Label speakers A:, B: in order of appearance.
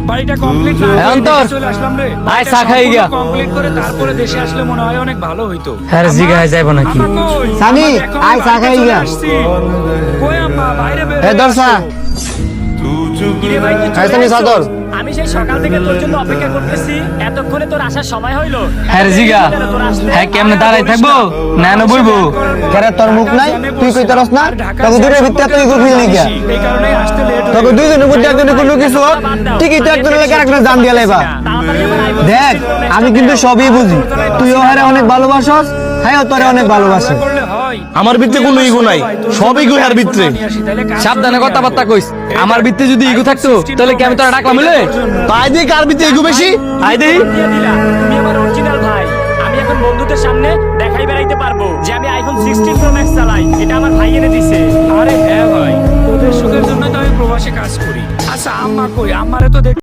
A: বাড়িটা কমপ্লিট না
B: এখন তো
A: চলে আসলাম রে।
B: আয় চা খাই গিয়া।
A: কমপ্লিট করে তারপরে দেশে আসলে মনে হয় অনেক ভালো হইতো।
B: হ্যাঁ জিগা যাইবো নাকি?
C: সানি, আয় চা খাই গিয়া।
A: কই আম্মা বাইরে বের
C: এ দর্শা
A: কিরে ভাই কি
C: আয় সানি চাদর।
D: আমি সেই সকাল থেকে তোর জন্য অপেক্ষা করতেছি, এতক্ষণে তোর আসার সময় হইলো।
B: হ্যাঁ জিগা হ্যাঁ কেমনে দাঁড়াই থাকবো না না বলবো?
C: কেরে তোর মুখ নাই, তুই কইতারস না? তোকে দূরের ভিতরে তুই গুফিল নিগিয়া।
A: এই কারণেই আসতে লেট
C: তোকে দুইজনের মধ্যে একজনের কোনো কিছু হোক, ঠিকই তো একজনের লাগে আরেকজনের জান দিয়া লাইবা।
D: তাড়াতাড়ি আমার আইবো।
C: দেখ, আমি কিন্তু সবই বুঝি। তুইও হারে অনেক ভালোবাসস, হ্যাঁ তোরে অনেক ভালোবাসে।
A: করলে হয়।
E: আমার ভিতরে কোনো ইগো নাই, সব ইগো এর ভিতরে।
B: সাবধানে কথাবার্তা কইস। আমার ভিতরে যদি ইগো থাকতো তাহলে কি আমি তোরা ডাকলাম হইলে?
E: তাই দিয়ে কার ভিতরে ইগো বেশি?
B: আই দেই
D: দিয়ে দিলা, তুমি আমার অরিজিনাল ভাই। আমি এখন বন্ধুদের সামনে দেখাই বেড়াইতে পারবো যে আমি আইফোন 16 প্রো ম্যাক্স চালাই। এটা আমার ভাই এনে দিছে।
A: আরে হ্যাঁ ভাই, তোদের সুখের জন্য তো আমি প্রবাসে কাজ করি। আচ্ছা আম্মা কই? আম্মারে তো দেখ